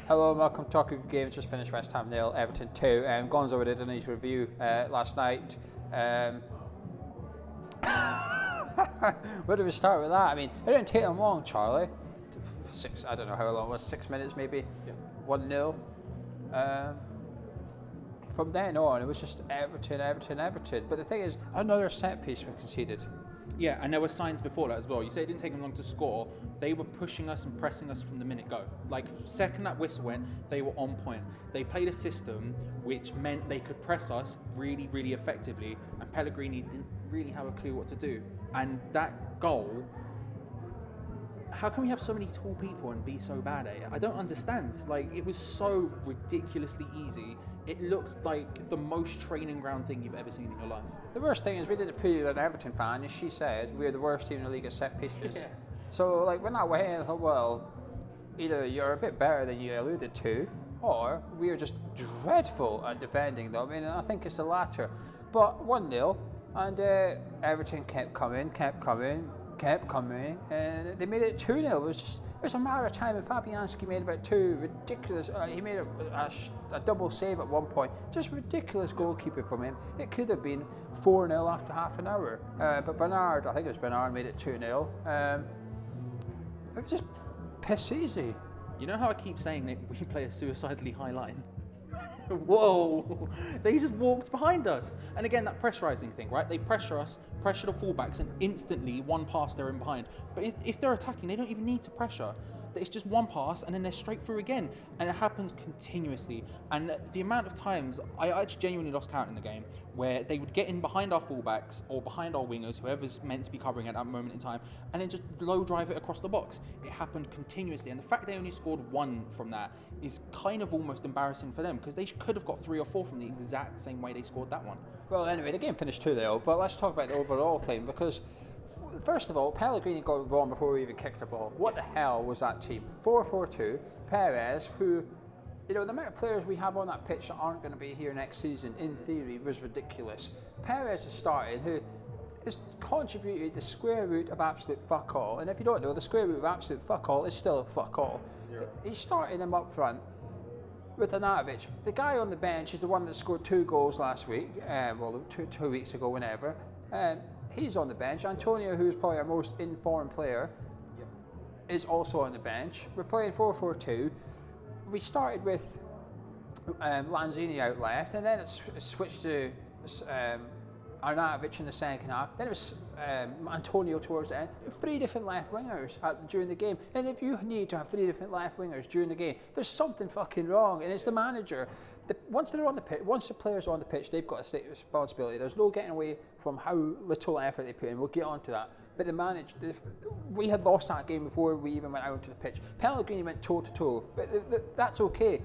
Hello and welcome to Talking Good Games. Just finished West Ham 0, Everton 2. Gonzo did a nice review last night. Where do we start with that? I mean, it didn't take them long, Charlie. I don't know how long it was, 6 minutes maybe. Yeah. 1-0. From then on, it was just Everton. But the thing is, another set piece was conceded. Yeah, and there were signs before that as well. You say it didn't take them long to score. They were pushing us and pressing us from the minute go. Like, second that whistle went, they were on point. They played a system which meant they could press us really, really effectively, and Pellegrini didn't really have a clue what to do. And that goal, how can we have so many tall people and be so bad at it? I don't understand. Like, it was so ridiculously easy. It looked like the most training ground thing you've ever seen in your life. The worst thing is we did a preview with an Everton fan, and she said we're the worst team in the league at set pieces. Yeah. So, like, when that went in, I thought, well, either you're a bit better than you alluded to, or we are just dreadful at defending them. I mean, I think it's the latter. But 1-0, and Everton kept coming, and they made it 2-0. It was a matter of time, and Fabianski made about two ridiculous. He made a double save at one point. Just ridiculous goalkeeping from him. It could have been 4-0 after half an hour. But Bernard, I think it was Bernard, made it 2-0. It was just piss easy. You know how I keep saying that we play a suicidally high line? Whoa! They just walked behind us. And again, that pressurising thing, right? They pressure us, pressure the fullbacks, and instantly one pass they're in behind. But if they're attacking, they don't even need to pressure. It's just one pass and then they're straight through again. And it happens continuously. And the amount of times, I actually genuinely lost count in the game, where they would get in behind our fullbacks or behind our wingers, whoever's meant to be covering at that moment in time, and then just low drive it across the box. It happened continuously. And the fact they only scored one from that is kind of almost embarrassing for them, because they could have got 3 or 4 from the exact same way they scored that one. Well, anyway, the game finished 2-0, but let's talk about the overall thing, because first of all, Pellegrini got it wrong before we even kicked the ball. What the hell was that team? 4-4-2, Perez, who, you know, the amount of players we have on that pitch that aren't going to be here next season, in theory, was ridiculous. Perez has started, who has contributed the square root of absolute fuck all. And if you don't know, the square root of absolute fuck all is still fuck all. Zero. He started them up front with Anatovich. The guy on the bench is the one that scored 2 goals last week, two weeks ago, whenever. He's on the bench. Antonio, who's probably our most informed player, is also on the bench. We're playing 4-4-2. We started with Lanzini out left, and then it's switched to Arnautovic in the second half. Then it was Antonio towards the end. 3 different left wingers during the game. And if you need to have 3 different left wingers during the game, there's something fucking wrong. And it's the manager. Once they're on the pitch, once the players are on the pitch, they've got a state responsibility. There's no getting away from how little effort they put in. We'll get on to that. But the manager, we had lost that game before we even went out onto the pitch. Pellegrini went toe to toe, but that's okay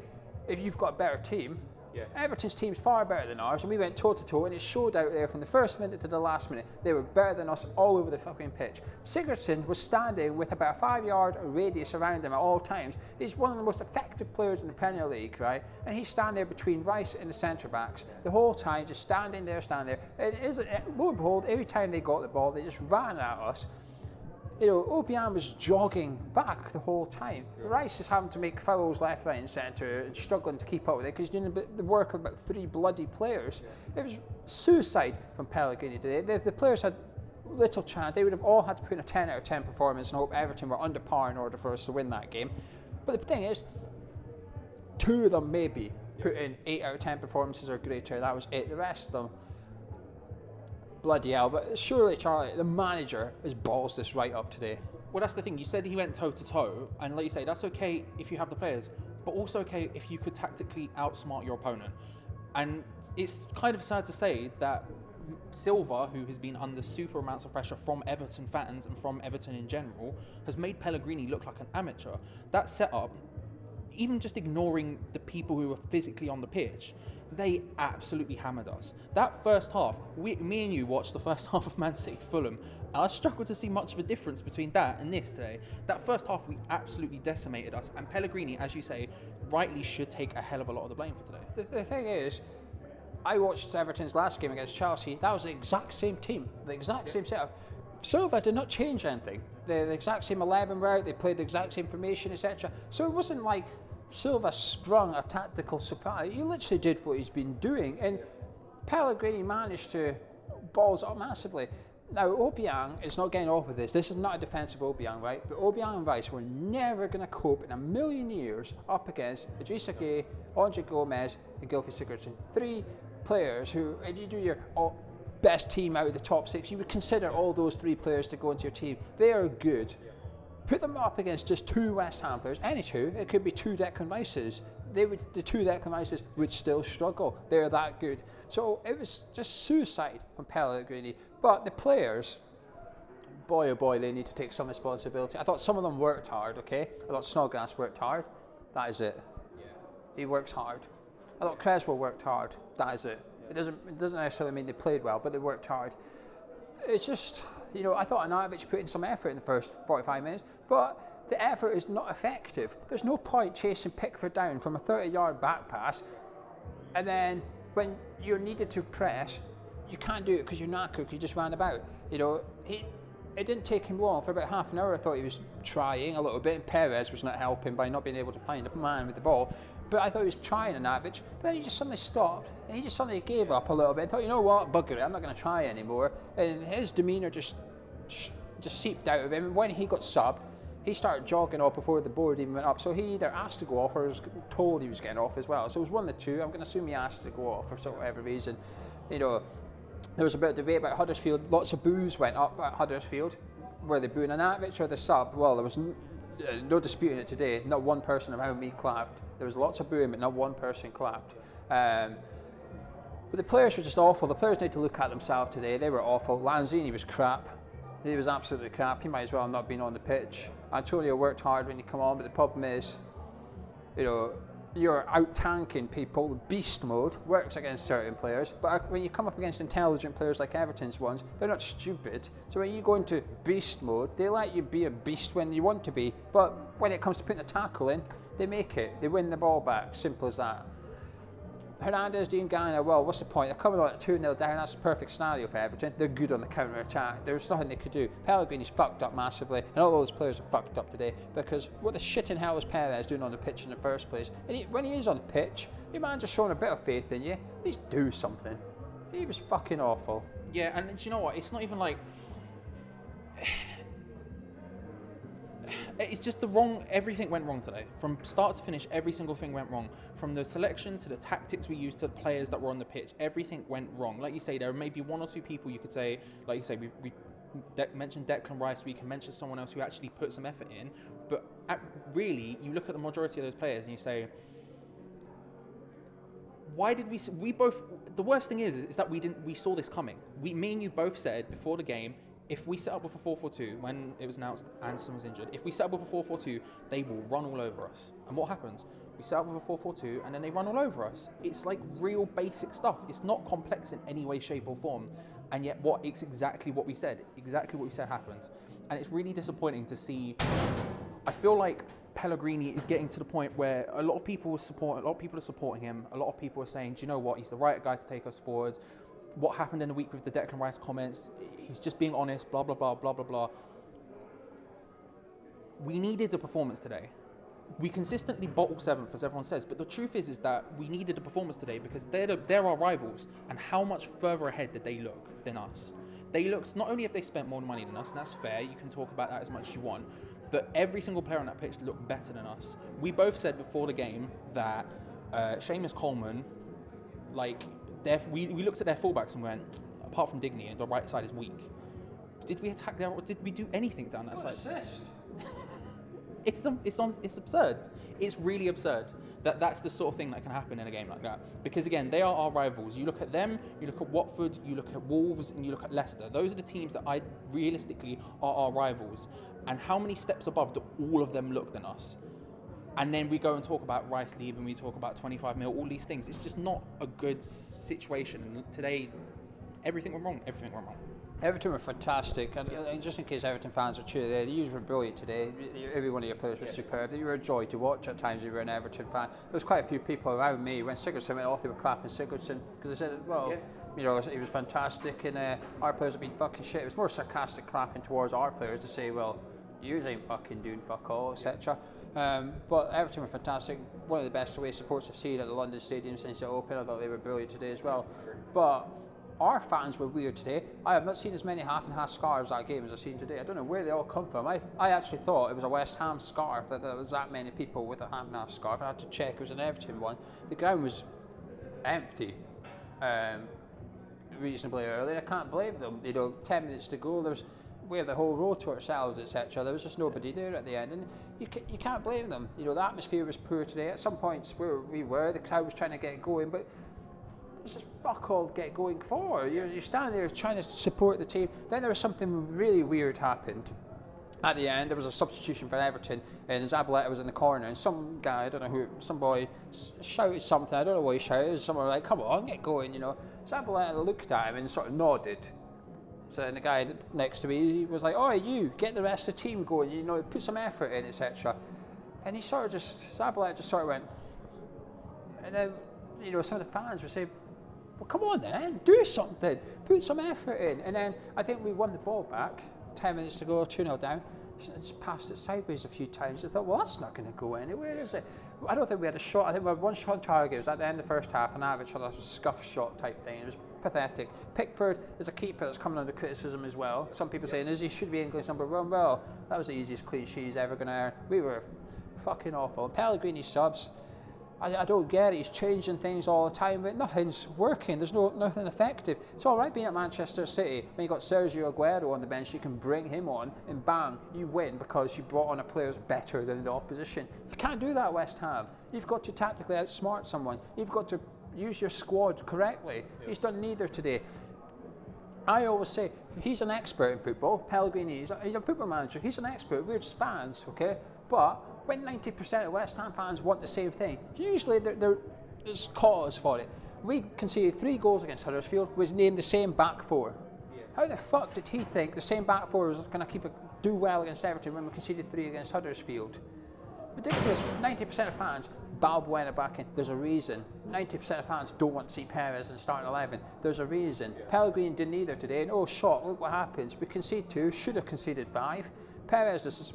if you've got a better team. Yeah. Everton's team's far better than ours, and we went toe to toe, and it showed out there from the first minute to the last minute. They were better than us all over the fucking pitch. Sigurdsson was standing with about a 5-yard radius around him at all times. He's one of the most effective players in the Premier League, right? And he's standing there between Rice and the centre backs the whole time, just standing there. Lo and behold, every time they got the ball, they just ran at us. You know, Obiang was jogging back the whole time. Yeah. Rice is having to make fouls left, right and centre and struggling to keep up with it because he's doing the work of about 3 bloody players. Yeah. It was suicide from Pellegrini today. The players had little chance. They would have all had to put in a 10 out of 10 performance and hope Everton were under par in order for us to win that game. But the thing is, 2 of them maybe put in 8 out of 10 performances or greater. That was it. The rest of them, bloody hell. But surely, Charlie, the manager has balls this right up today. Well, that's the thing. You said he went toe to toe, and like you say, that's okay if you have the players, but also okay if you could tactically outsmart your opponent. And it's kind of sad to say that Silva, who has been under super amounts of pressure from Everton fans and from Everton in general, has made Pellegrini look like an amateur. That setup, even just ignoring the people who were physically on the pitch, they absolutely hammered us. That first half, me and you watched the first half of Man City Fulham, and I struggled to see much of a difference between that and this today. That first half, we absolutely decimated us, and Pellegrini, as you say, rightly should take a hell of a lot of the blame for today. The thing is, I watched Everton's last game against Chelsea. That was the exact same team, the exact same setup. Silva did not change anything. The exact same 11 were out, they played the exact same formation, etc. So it wasn't like Silva sprung a tactical surprise. He literally did what he's been doing, and Pellegrini managed to balls up massively. Now, Obiang is not getting off with this. This is not a defensive Obiang, right? But Obiang and Rice were never going to cope in a million years up against Idrissa Gueye, Andre Gomez, and Gylfi Sigurdsson. 3 players who, if you do your best team out of the top 6, you would consider all those 3 players to go into your team. They are good. Put them up against just 2 West Ham players, any 2, it could be 2 Declan Rices. The 2 Declan Rices would still struggle. They're that good. So it was just suicide from Pellegrini. But the players, boy oh boy, they need to take some responsibility. I thought some of them worked hard, okay? I thought Snodgrass worked hard. That is it. Yeah. He works hard. I thought Creswell worked hard. That is it. Yeah. It doesn't necessarily mean they played well, but they worked hard. It's just, you know, I thought Anatovich put in some effort in the first 45 minutes, but the effort is not effective. There's no point chasing Pickford down from a 30-yard back pass, and then when you're needed to press, you can't do it because you're knackered, because you just ran about. You know, it didn't take him long. For about half an hour, I thought he was trying a little bit, and Perez was not helping by not being able to find a man with the ball. But I thought he was trying Anatovich. Then he just suddenly stopped, and he just suddenly gave up a little bit and thought, you know what, bugger it, I'm not going to try anymore. And his demeanour just seeped out of him. And when he got subbed, he started jogging off before the board even went up. So he either asked to go off or was told he was getting off as well. So it was one of the two. I'm going to assume he asked to go off for whatever reason. You know, there was a bit of debate about Huddersfield. Lots of boos went up at Huddersfield. Were they booing Anatovich or the sub? Well, there was no disputing it today. Not one person around me clapped. There was lots of booing, but not one person clapped. But the players were just awful. The players need to look at themselves today. They were awful. Lanzini was crap. He was absolutely crap. He might as well have not been on the pitch. Antonio worked hard when he come on, but the problem is, you know, you're out-tanking people. Beast mode works against certain players, but when you come up against intelligent players like Everton's ones, they're not stupid. So when you go into beast mode, they let you be a beast when you want to be, but when it comes to putting a tackle in, they make it. They win the ball back. Simple as that. Hernandez, Dean Gana, well, what's the point? They're coming on at 2-0 down. That's a perfect scenario for Everton. They're good on the counter-attack. There's nothing they could do. Pellegrini's fucked up massively, and all those players are fucked up today because what the shit in hell was Perez doing on the pitch in the first place? And when he is on the pitch, your man just showing a bit of faith in you. At least do something. He was fucking awful. Yeah, and do you know what? It's not even like... It's just everything went wrong today. From start to finish, every single thing went wrong. From the selection to the tactics we used to the players that were on the pitch, everything went wrong. Like you say, there are maybe 1 or 2 people you could say, like you say, we mentioned Declan Rice, we can mention someone else who actually put some effort in. But really, you look at the majority of those players and you say, why did we both, the worst thing is that we saw this coming. Me and you both said before the game, if we set up with a 4-4-2, when it was announced Anderson was injured, if we set up with a 4-4-2, they will run all over us. And what happens? We set up with a 4-4-2 and then they run all over us. It's like real basic stuff. It's not complex in any way, shape or form. And yet it's exactly what we said. Exactly what we said happened. And it's really disappointing to see. I feel like Pellegrini is getting to the point where a lot of people are supporting him. A lot of people are saying, do you know what? He's the right guy to take us forward. What happened in the week with the Declan Rice comments, he's just being honest, blah, blah, blah, blah, blah, blah. We needed the performance today. We consistently bottle 7th, as everyone says, but the truth is that we needed a performance today because they're our rivals. And how much further ahead did they look than us? They looked, not only have they spent more money than us, and that's fair, you can talk about that as much as you want, but every single player on that pitch looked better than us. We both said before the game that Seamus Coleman, like, we looked at their fullbacks and went, apart from Digny, the right side is weak. Did we attack there, or did we do anything down that side? It's absurd. It's really absurd that that's the sort of thing that can happen in a game like that. Because again, they are our rivals. You look at them, you look at Watford, you look at Wolves, and you look at Leicester. Those are the teams that realistically are our rivals. And how many steps above do all of them look than us? And then we go and talk about Rice leaving, we talk about 25 mil, all these things. It's just not a good situation. And today, everything went wrong. Everton were fantastic, and just in case Everton fans are tuning in, you were brilliant today. Every one of your players was superb. You were a joy to watch at times if you were an Everton fan. There was quite a few people around me when Sigurdsson went off, they were clapping Sigurdsson because they said, well, you know, he was fantastic, and our players have been fucking shit. It was more sarcastic clapping towards our players to say, well, you ain't fucking doing fuck all, etc. But Everton were fantastic. One of the best away supports I've seen at the London Stadium since it opened. I thought they were brilliant today as well. But our fans were weird today. I have not seen as many half and half scarves that game as I've seen today. I don't know where they all come from. I actually thought it was a West Ham scarf, that there was that many people with a half and half scarf. I had to check, it was an Everton one. The ground was empty reasonably early. I can't blame them. 10 minutes to go, we had the whole row to ourselves, etc. There was just nobody there at the end, and you can't blame them. The atmosphere was poor today. At some points where we were, the crowd was trying to get going, but there's just fuck all to get going for. You're standing there trying to support the team. Then there was something really weird happened. At the end, there was a substitution for Everton, and Zabaleta was in the corner, and some guy, I don't know who, some boy shouted something. I don't know what he shouted. Someone like, "Come on, get going!" Zabaleta looked at him and sort of nodded. So then the guy next to me, he was like, "Oh, you get the rest of the team going. Put some effort in, etc." And he Zabaleta just sort of went, and then some of the fans were saying, "Well, come on then, do something, put some effort in." And then I think we won the ball back. 10 minutes to go, 2-0 down. Just passed it sideways a few times. I thought, well, that's not going to go anywhere, is it? I don't think we had a shot. I think we had one shot on target. It was at the end of the first half, and Average had a scuff shot type thing. It was pathetic. Pickford is a keeper that's coming under criticism as well. Some people saying, he should be England's #1. Well, that was the easiest clean sheet he's ever going to earn. We were fucking awful. And Pellegrini subs, I don't get it. He's changing things all the time, but nothing's working. There's nothing effective. It's all right being at Manchester City when you got Sergio Aguero on the bench. You can bring him on, and bang, you win because you brought on a player who's better than the opposition. You can't do that at West Ham. You've got to tactically outsmart someone. You've got to use your squad correctly. Yeah. He's done neither today. I always say he's an expert in football. Pellegrini, he's a football manager. He's an expert. We're just fans, okay? But when 90% of West Ham fans want the same thing, usually there's cause for it. We conceded 3 goals against Huddersfield, was named the same back four. Yeah. How the fuck did he think the same back four was going to do well against Everton when we conceded 3 against Huddersfield? Ridiculous. 90% of fans, Balbuena back in, there's a reason. 90% of fans don't want to see Perez in starting 11, there's a reason. Yeah. Pellegrini didn't either today, and oh shock, look what happens. We concede 2, should have conceded 5. Perez just...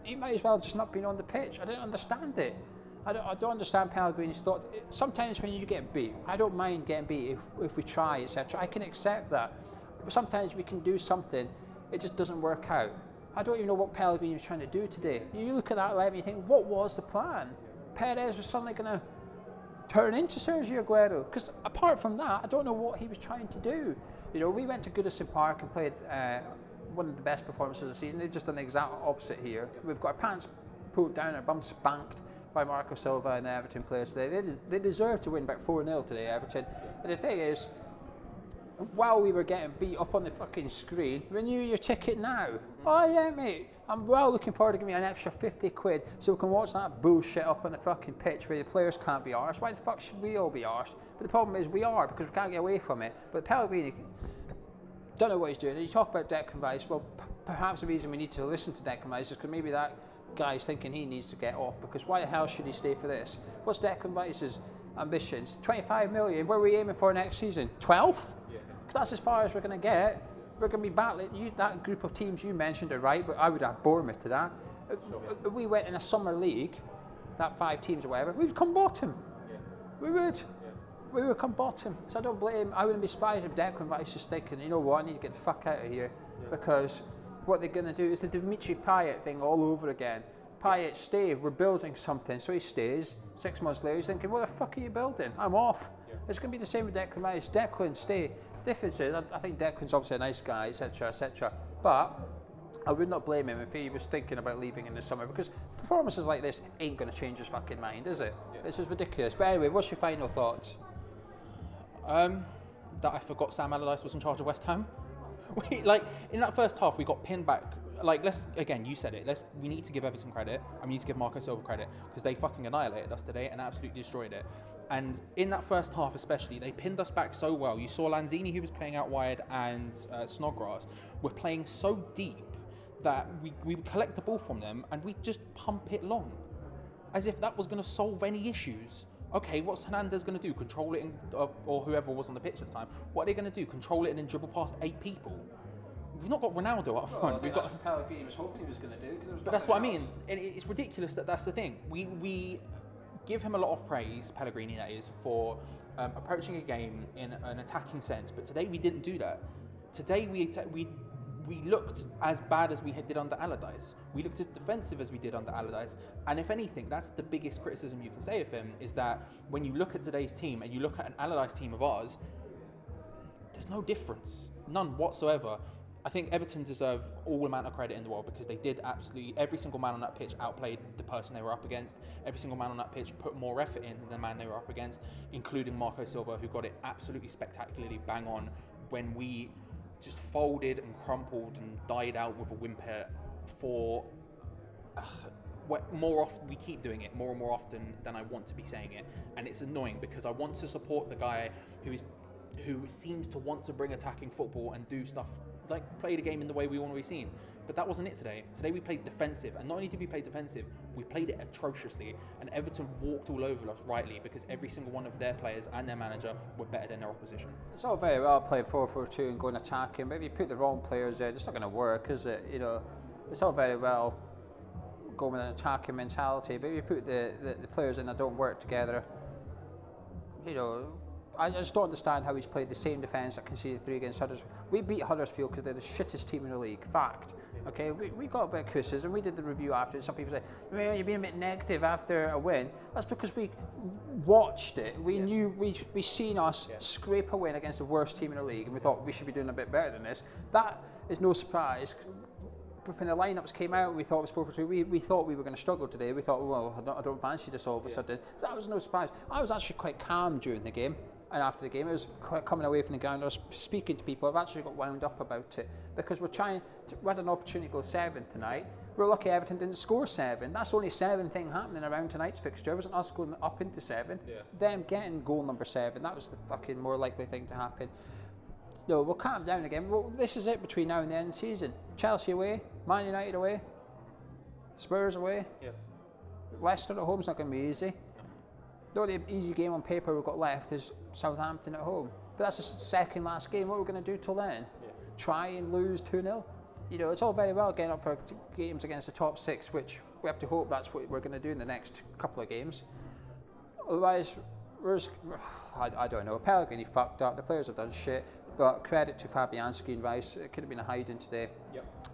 He might as well have just not been on the pitch. I don't understand it. I don't understand Pellegrini's thoughts. Sometimes when you get beat, I don't mind getting beat if we try, etc. I can accept that. But sometimes we can do something, it just doesn't work out. I don't even know what Pellegrini was trying to do today. You look at that 11 and you think, what was the plan? Perez was suddenly going to turn into Sergio Aguero. Because apart from that, I don't know what he was trying to do. We went to Goodison Park and played one of the best performances of the season. They've just done the exact opposite here. We've got our pants pulled down, our bums spanked by Marco Silva and the Everton players today. They deserve to win about 4-0 today, Everton. And the thing is, while we were getting beat up on the fucking screen, renew your ticket now. Oh yeah, mate. I'm well looking forward to giving me an extra 50 quid so we can watch that bullshit up on the fucking pitch where the players can't be arsed. Why the fuck should we all be arsed? But the problem is we are, because we can't get away from it. But Pellegrini, don't know what he's doing. And you talk about Declan Rice. Well, perhaps the reason we need to listen to Declan Rice is because maybe that guy's thinking he needs to get off, because why the hell should he stay for this? What's Declan Rice's ambitions? 25 million. Where are we aiming for next season? 12th? Yeah. Because that's as far as we're going to get. We're going to be battling. That group of teams you mentioned are right, but I would add Bournemouth to that. If we went in a summer league, that 5 teams or whatever, we'd come bottom. Yeah. We would. Yeah. We would come bottom. So I wouldn't be surprised if Declan Rice is thinking, you know what, I need to get the fuck out of here. Yeah. Because what they're going to do is the Dimitri Payet thing all over again. Payet, stay, we're building something. So he stays. 6 months later, he's thinking, what the fuck are you building? I'm off. Yeah. It's going to be the same with Declan Rice. Declan, stay. Difference is, I think Declan's obviously a nice guy, etc., etc. But I would not blame him if he was thinking about leaving in the summer, because performances like this ain't going to change his fucking mind, is it? Yeah. This is ridiculous. But anyway, what's your final thoughts? That I forgot Sam Allardyce was in charge of West Ham. In that first half, we got pinned back. You said it. We need to give Everton credit, and we need to give Marco Silva credit, because they fucking annihilated us today and absolutely destroyed it. And in that first half especially, they pinned us back so well. You saw Lanzini, who was playing out wide, and Snodgrass were playing so deep that we would collect the ball from them and we'd just pump it long, as if that was going to solve any issues. Okay, what's Hernandez going to do? Control it, or whoever was on the pitch at the time. What are they going to do? Control it and then dribble past 8 people? We've not got Ronaldo up Well, front. I think We've that's got. what Pellegrini was hoping he was going to do. But that's what I mean. And it's ridiculous that's the thing. We give him a lot of praise, Pellegrini, that is, for approaching a game in an attacking sense. But today we didn't do that. Today we looked as bad as we did under Allardyce. We looked as defensive as we did under Allardyce. And if anything, that's the biggest criticism you can say of him, is that when you look at today's team and you look at an Allardyce team of ours, there's no difference. None whatsoever. I think Everton deserve all amount of credit in the world because they did absolutely, every single man on that pitch outplayed the person they were up against. Every single man on that pitch put more effort in than the man they were up against, including Marco Silva, who got it absolutely spectacularly bang on when we just folded and crumpled and died out with a whimper for more often. We keep doing it more and more often than I want to be saying it, and it's annoying because I want to support the guy who seems to want to bring attacking football and do stuff like play the game in the way we want to be seen. But that wasn't it today. Today we played defensive, and not only did we play defensive, we played it atrociously, and Everton walked all over us rightly because every single one of their players and their manager were better than their opposition. It's all very well playing 4-4-2 and going attacking, but if you put the wrong players there, it's not going to work, is it? You know, it's all very well going with an attacking mentality, but if you put the players in that don't work together, you know, I just don't understand how he's played the same defence that conceded 3 against Huddersfield. We beat Huddersfield because they're the shittest team in the league. Fact. Okay, we got a bit of criticism. We did the review after it. Some people say, well, you're being a bit negative after a win. That's because we watched it. We knew, we seen us scrape a win against the worst team in the league, and we thought we should be doing a bit better than this. That is no surprise. When the lineups came out, we thought it was 4-4-2. We thought we were going to struggle today. We thought, well, I don't fancy this all of a sudden. So that was no surprise. I was actually quite calm during the game. And after the game, I was coming away from the ground, I was speaking to people. I've actually got wound up about it because we had an opportunity to go 7th tonight. We're lucky Everton didn't score 7. That's the only 7 thing happening around tonight's fixture. It wasn't us going up into 7th. Them getting goal number 7. That was the fucking more likely thing to happen. No, we'll calm down again. Well, this is it between now and the end of the season. Chelsea away, Man United away, Spurs away. Leicester at home's not going to be easy. The only easy game on paper we've got left is Southampton at home. But that's the second last game. What are we going to do till then? Try and lose 2-0? You know, it's all very well getting up for games against the top 6, which we have to hope that's what we're going to do in the next couple of games. Otherwise, I don't know. Pellegrini fucked up. The players have done shit. But credit to Fabianski and Rice. It could have been a hiding today.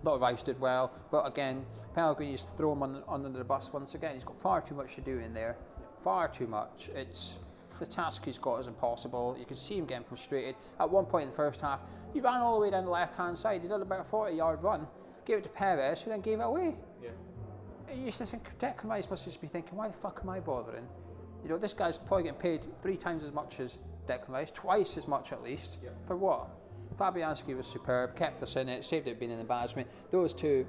Not Rice did well. But again, Pellegrini's thrown him under the bus once again. He's got far too much to do in there. Far too much. The task he's got is impossible. You can see him getting frustrated. At one point in the first half, he ran all the way down the left-hand side. He did about a 40-yard run, gave it to Perez, who then gave it away. And you just think, Declan Rice must just be thinking, why the fuck am I bothering? You know, this guy's probably getting paid 3 times as much as Declan Rice, twice as much at least. For what? Fabianski was superb, kept us in it, saved it being an embarrassment. Those two,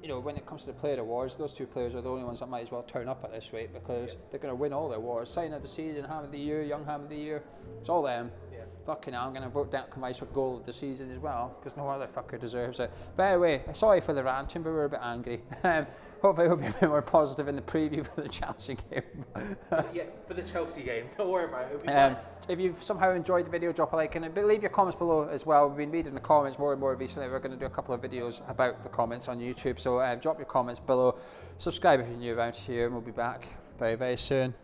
you know, when it comes to the player awards, those 2 players are the only ones that might as well turn up at this rate because they're going to win all the awards. Sign of the season, Ham of the Year, Young Ham of the Year, it's all them. Fucking hell, I'm going to vote Declan Rice for goal of the season as well because no other fucker deserves it. But anyway, sorry for the ranting, but we're a bit angry. Hopefully we'll be a bit more positive in the preview for the Chelsea game. For the Chelsea game. Don't worry about it. It'll be fine. If you've somehow enjoyed the video, drop a like and leave your comments below as well. We've been reading the comments more and more recently. We're going to do a couple of videos about the comments on YouTube. So drop your comments below. Subscribe if you're new around here, and we'll be back very, very soon.